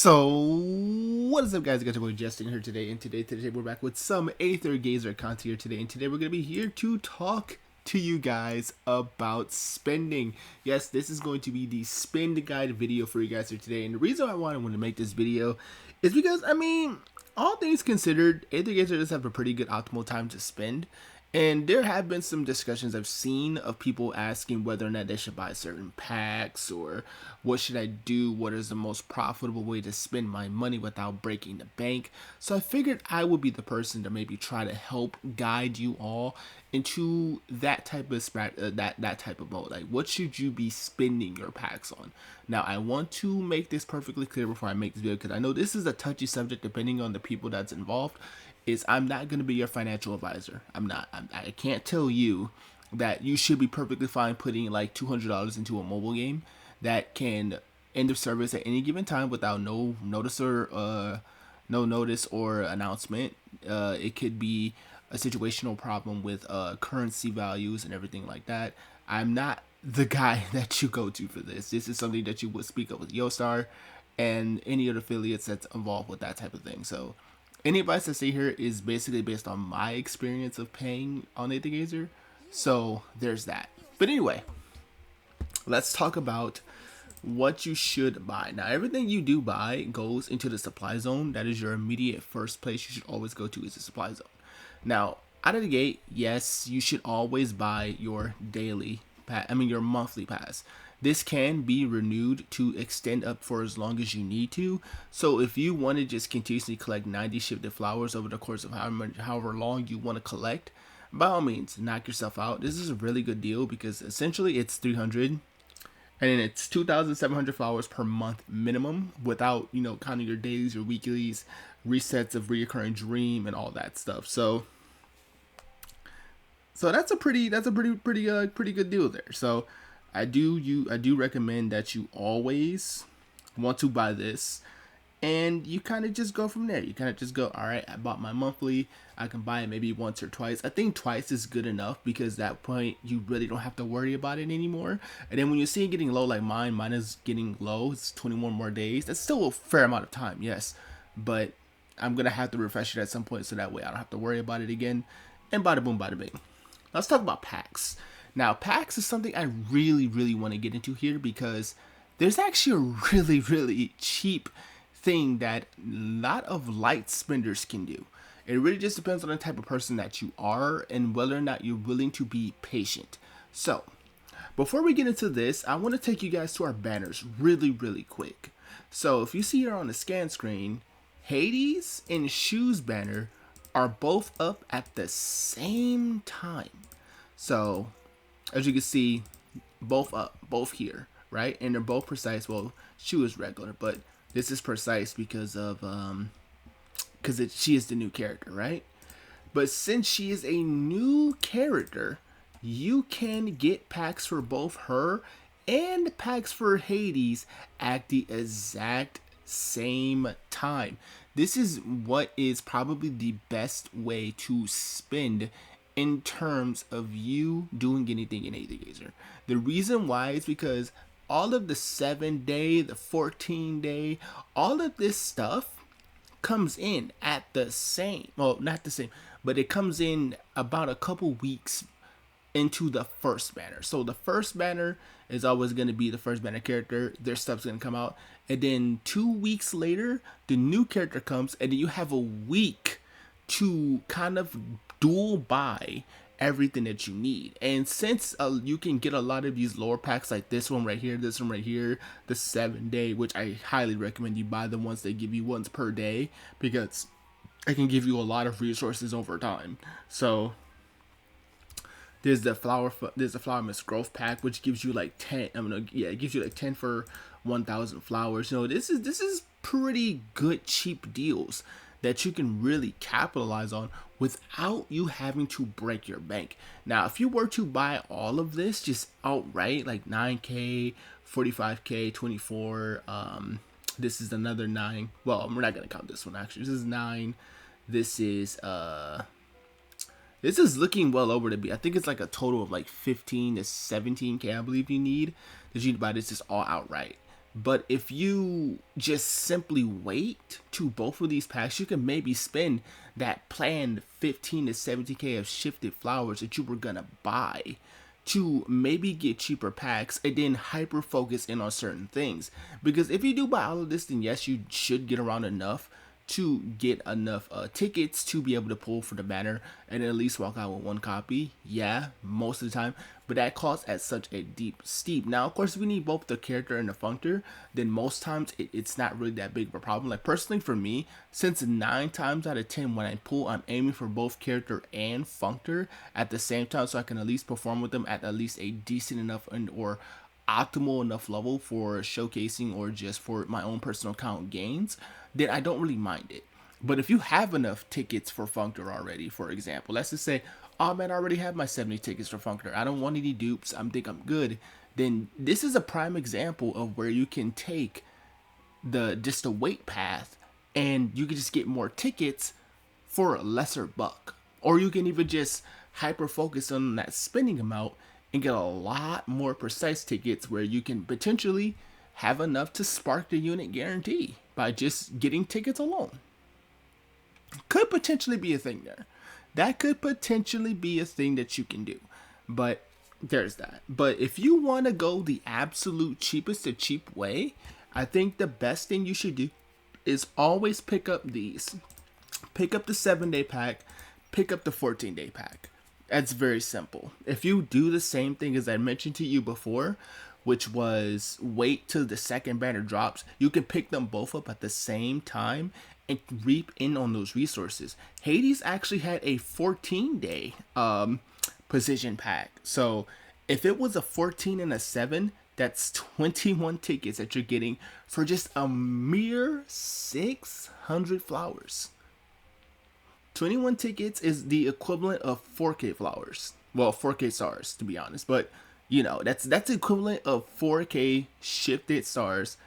So, what is up, guys? I got your boy Justin here today, and today we're back with some Aether Gazer content here today, and today we're gonna be here to talk to you guys about spending. Yes, this is going to be the spend guide video for you guys here today, and the reason I wanted to make this video is because, all things considered, Aether Gazer does have a pretty good optimal time to spend. And there have been some discussions I've seen of people asking whether or not they should buy certain packs or what should I do, what is the most profitable way to spend my money without breaking the bank. So I figured I would be the person to maybe try to help guide you all into that type of that type of mode. Like, what should you be spending your packs on? Now, I want to make this perfectly clear before I make this video, because I know this is a touchy subject depending on the people that's involved. Is I'm not going to be your financial advisor. I'm not. I can't tell you that you should be perfectly fine putting like $200 into a mobile game that can end of service at any given time without no notice or announcement. It could be a situational problem with currency values and everything like that. I'm not the guy that you go to for this. This is something that you would speak up with YoStar and any other affiliates that's involved with that type of thing. So any advice I say here is basically based on my experience of paying on Aether Gazer. So there's that. But anyway, let's talk about what you should buy. Now, everything you do buy goes into the supply zone. That is your immediate first place you should always go to, is the supply zone. Now, out of the gate, yes, you should always buy your your monthly pass. This can be renewed to extend up for as long as you need to. So if you want to just continuously collect 90 shifted flowers over the course of however long you want to collect, by all means, knock yourself out. This is a really good deal because essentially it's 300 and then it's 2,700 flowers per month minimum without, counting your days, your weeklies, resets of reoccurring dream and all that stuff. So that's a pretty good deal there. So I do recommend that you always want to buy this, and you kind of just go from there. You kind of just go, all right, I bought my monthly. I can buy it maybe once or twice. I think twice is good enough because at that point you really don't have to worry about it anymore. And then when you see it getting low, like mine is getting low. It's 21 more days. That's still a fair amount of time, yes, but I'm gonna have to refresh it at some point so that way I don't have to worry about it again. And bada boom, bada bing. Let's talk about packs. Now, packs is something I really want to get into here because there's actually a really cheap thing that a lot of light spenders can do. It really just depends on the type of person that you are and whether or not you're willing to be patient. So, before we get into this, I want to take you guys to our banners really quick. So, if you see here on the scan screen, Hades and Shoes banner are both up at the same time. So, as you can see, both up, both here, right? And they're both precise. Well, Shoe is regular, but this is precise because of she is the new character, right? But since she is a new character, you can get packs for both her and packs for Hades at the exact same time. This is what is probably the best way to spend in terms of you doing anything in Aether Gazer. The reason why is because all of the 7-day, the 14-day, all of this stuff comes in at the same, well, not the same, but it comes in about a couple weeks into the first banner. So the first banner is always going to be the first banner character. Their stuff's going to come out. And then 2 weeks later, the new character comes, and then you have a week to kind of dual buy everything that you need. And since you can get a lot of these lower packs like this one right here, the 7-day, which I highly recommend you buy the ones they give you once per day because it can give you a lot of resources over time. So there's the flower mist growth pack, which gives you like 10. It gives you like 10 for 1,000 flowers. This is pretty good cheap deals that you can really capitalize on without you having to break your bank. Now, if you were to buy all of this just outright, like 9K, 45K, 24, this is another 9. Well, we're not gonna count this one actually. This is 9. This is looking well over to be. I think it's like a total of like 15 to 17K, I believe you need to buy this just all outright. But if you just simply wait to both of these packs, you can maybe spend that planned 15 to 70k of shifted flowers that you were gonna buy to maybe get cheaper packs and then hyper focus in on certain things. Because if you do buy all of this, then yes, you should get around enough to get enough tickets to be able to pull for the banner and at least walk out with one copy. Yeah, most of the time, but that costs at such a steep. Now, of course, if we need both the character and the functor, then most times it's not really that big of a problem. Like personally for me, since 9 times out of 10 when I pull, I'm aiming for both character and functor at the same time, so I can at least perform with them at least a decent enough and or optimal enough level for showcasing or just for my own personal account gains, then I don't really mind it. But if you have enough tickets for Functor already, for example, let's just say, oh man, I already have my 70 tickets for Functor. I don't want any dupes. I think I'm good. Then this is a prime example of where you can take the just the wait path and you can just get more tickets for a lesser buck. Or you can even just hyper focus on that spending amount and get a lot more precise tickets where you can potentially have enough to spark the unit guarantee by just getting tickets alone. Could potentially be a thing there. That could potentially be a thing that you can do. But there's that. But if you want to go the absolute cheapest to cheap way, I think the best thing you should do is always pick up these. Pick up the 7-day pack, pick up the 14-day pack. That's very simple. If you do the same thing as I mentioned to you before, which was wait till the second banner drops, you can pick them both up at the same time and reap in on those resources. Hades actually had a 14-day position pack. So if it was a 14 and a 7, that's 21 tickets that you're getting for just a mere 600 flowers. 21 tickets is the equivalent of 4k flowers. Well, 4k stars, to be honest. But, you know, that's the equivalent of 4k shifted stars.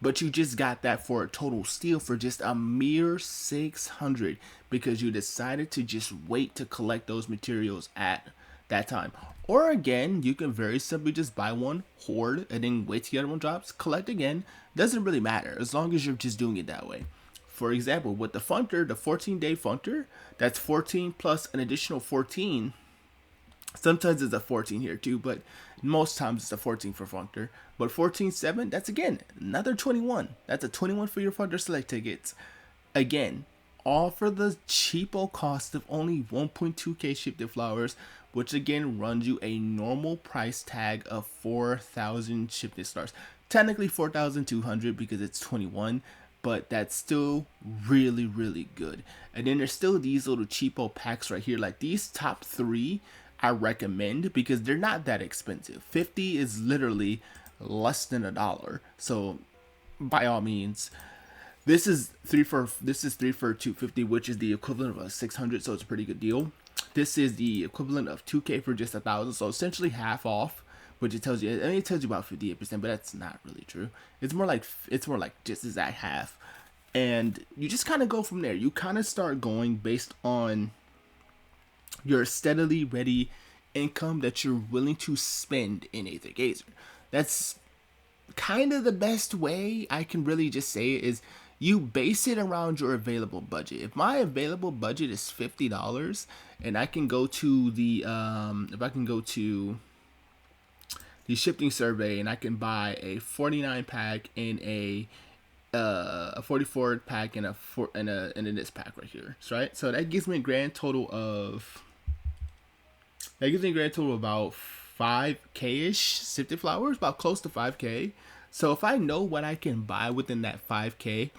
But you just got that for a total steal for just a mere 600 because you decided to just wait to collect those materials at that time. Or again, you can very simply just buy one, hoard, and then wait till the other one drops, collect again. Doesn't really matter as long as you're just doing it that way. For example, with the Functor, the 14-day Functor, that's 14 plus an additional 14. Sometimes it's a 14 here too, but most times it's a 14 for Functor. But 14-7, that's again another 21. That's a 21 for your Functor Select tickets. Again, all for the cheapo cost of only 1.2k shifted flowers, which again runs you a normal price tag of 4,000 shifted stars. Technically 4,200 because it's 21. But that's still really, really good. And then there's still these little cheapo packs right here. Like these top 3 I recommend because they're not that expensive. 50 is literally less than $1. So by all means, this is 3 for 250, which is the equivalent of a 600, so it's a pretty good deal. This is the equivalent of 2k for just 1,000, so essentially half off. Which it tells you, I mean, it tells you about 58%, but that's not really true. It's more like just exact half, and you just kind of go from there. You kind of start going based on your steadily ready income that you're willing to spend in Aether Gazer. That's kind of the best way I can really just say it is you base it around your available budget. If my available budget is $50, and I can go to the if I can go to the shifting survey and I can buy a 49 pack and a 44 pack and a this pack right here, right? So that gives me a grand total of about 5k ish shifted flowers, about close to 5k. So if I know what I can buy within that 5k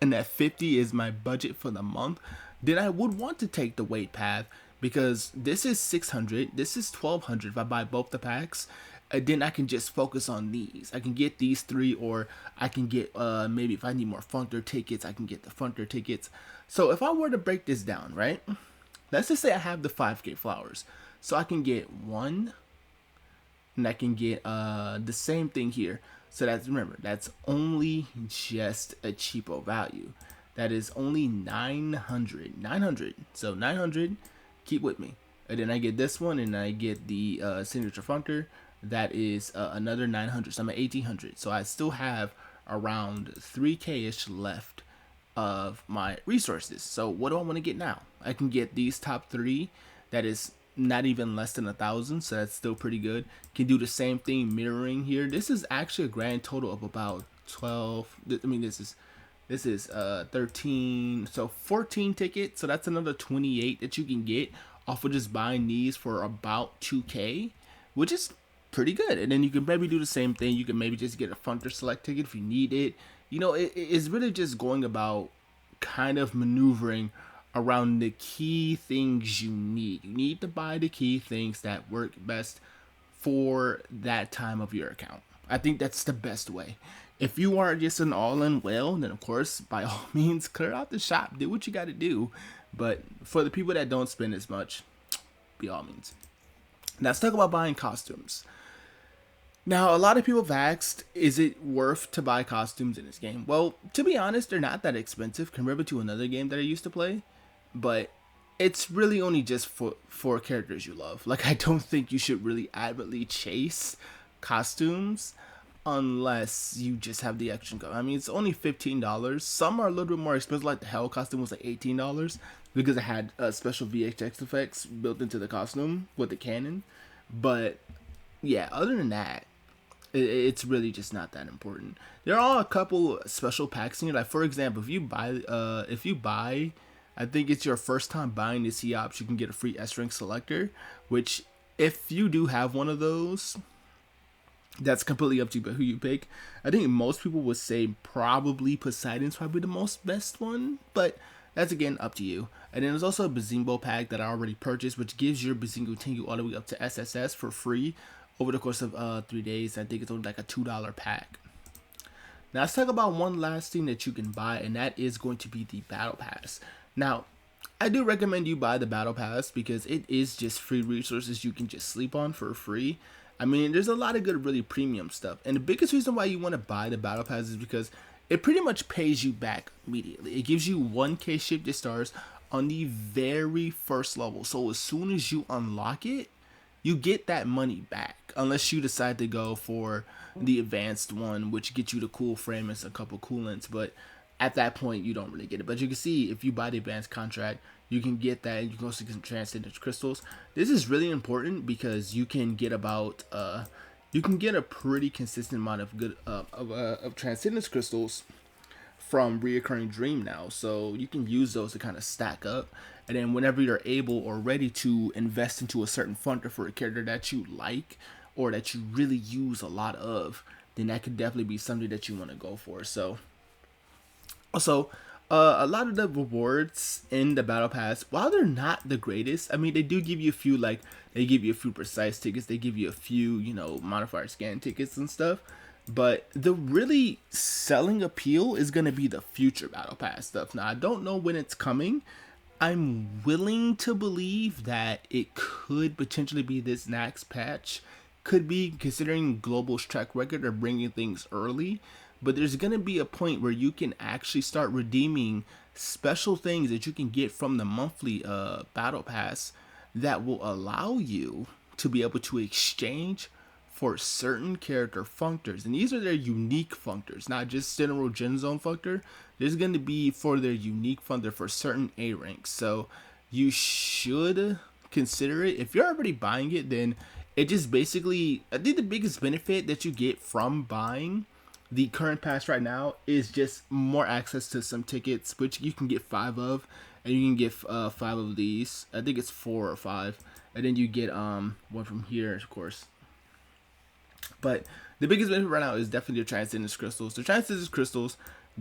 and that 50 is my budget for the month, then I would want to take the wait path because this is 600, this is 1,200 if I buy both the packs. And then I can just focus on these. I can get these 3, or I can get maybe if I need more Functor tickets, I can get the Functor tickets. So if I were to break this down, right? Let's just say I have the 5k flowers. So I can get 1, and I can get the same thing here. So remember, that's only just a cheapo value. That is only 900. 900. So 900, keep with me. And then I get this one, and I get the signature Functor. that is another 900. So I'm at 1800. So I still have around 3k ish left of my resources. So what do I want to get now? I can get these top three. That is not even less than 1,000, so that's still pretty good. Can do the same thing mirroring here. This is actually a grand total of about 12. I mean, this is 13, so 14 tickets. So that's another 28 that you can get off of just buying these for about 2k, which is pretty good. And then you can maybe do the same thing. You can maybe just get a Funter Select ticket if you need it. It's really just going about kind of maneuvering around the key things you need. You need to buy the key things that work best for that time of your account. I think that's the best way. If you are just an all-in whale, then of course, by all means, clear out the shop. Do what you got to do. But for the people that don't spend as much, by all means. Now let's talk about buying costumes. Now, a lot of people have asked, is it worth to buy costumes in this game? Well, to be honest, they're not that expensive compared to another game that I used to play. But it's really only just for characters you love. Like, I don't think you should really avidly chase costumes unless you just have the extra income. I mean, it's only $15. Some are a little bit more expensive, like the Hell costume was like $18 because it had special VHX effects built into the costume with the cannon. But yeah, other than that, it's really just not that important. There are a couple special packs in here. Like, for example, if you buy, I think it's your first time buying the C-Ops, you can get a free S-Rank selector, which if you do have one of those, that's completely up to you but who you pick. I think most people would say probably Poseidon's probably the most best one, but that's again up to you. And then there's also a Bazimbo pack that I already purchased, which gives your Bazingo Tengu all the way up to SSS for free over the course of 3 days. I think it's only like a $2 pack. Now let's talk about one last thing that you can buy, and that is going to be the Battle Pass. Now, I do recommend you buy the Battle Pass because it is just free resources you can just sleep on for free. I mean, there's a lot of good, really premium stuff. And the biggest reason why you want to buy the Battle Pass is because it pretty much pays you back immediately. It gives you 1k shifted stars on the very first level. So as soon as you unlock it, you get that money back. Unless you decide to go for the advanced one, which gets you the cool frame and a couple coolants. But at that point, you don't really get it. But you can see if you buy the advanced contract, you can get that. You can also get some transcendent crystals. This is really important because you can get about you can get a pretty consistent amount of good of transcendence crystals from reoccurring dream now. So you can use those to kind of stack up. And then whenever you're able or ready to invest into a certain funder for a character that you like or that you really use a lot of, then that could definitely be something that you want to go for. So also, a lot of the rewards in the Battle Pass, while they're not the greatest, I mean, they do give you a few, like, they give you a few precise tickets, they give you a few, modifier scan tickets and stuff, but the really selling appeal is going to be the future Battle Pass stuff. Now, I don't know when it's coming. I'm willing to believe that it could potentially be this next patch. Could be, considering Global's track record of bringing things early. But there's going to be a point where you can actually start redeeming special things that you can get from the monthly Battle Pass that will allow you to be able to exchange for certain character functors. And these are their unique functors, not just general Gen Zone functor. There's going to be for their unique functor for certain A ranks. So you should consider it. If you're already buying it, then it just basically, I think the biggest benefit that you get from buying the current pass right now is just more access to some tickets, which you can get 5 of, and you can get 5 of these. I think it's 4 or 5, and then you get one from here, of course. But the biggest benefit right now is definitely the transcendence crystals. The transcendence crystals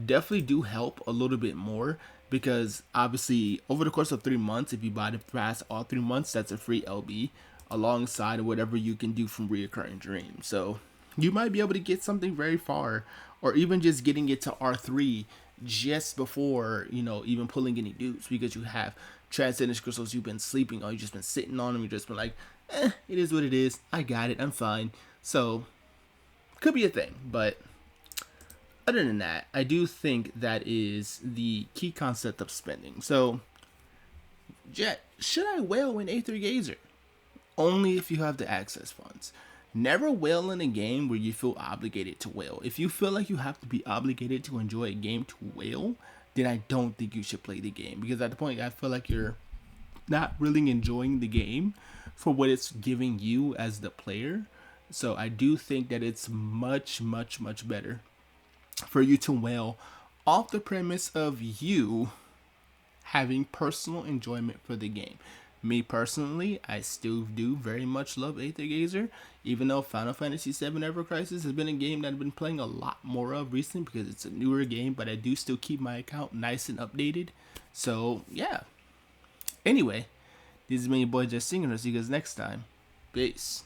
definitely do help a little bit more because obviously over the course of 3 months, if you buy the pass all 3 months, that's a free LB alongside whatever you can do from reoccurring dreams. So you might be able to get something very far, or even just getting it to R3 just before, even pulling any dupes, because you have transcendence crystals you've been sleeping on, you've just been sitting on them, you've just been like, it is what it is, I got it, I'm fine. So, could be a thing, but other than that, I do think that is the key concept of spending. So, Jet, should I whale in Aether Gazer? Only if you have the access funds. Never wail in a game where you feel obligated to wail. If you feel like you have to be obligated to enjoy a game to wail, then I don't think you should play the game. Because at the point, I feel like you're not really enjoying the game for what it's giving you as the player. So I do think that it's much, much, much better for you to wail off the premise of you having personal enjoyment for the game. Me personally, I still do very much love Aether Gazer, even though Final Fantasy VII Ever Crisis has been a game that I've been playing a lot more of recently because it's a newer game, but I do still keep my account nice and updated. So, yeah. Anyway, this is me, your boy, Just Stingren. I'll see you guys next time. Peace.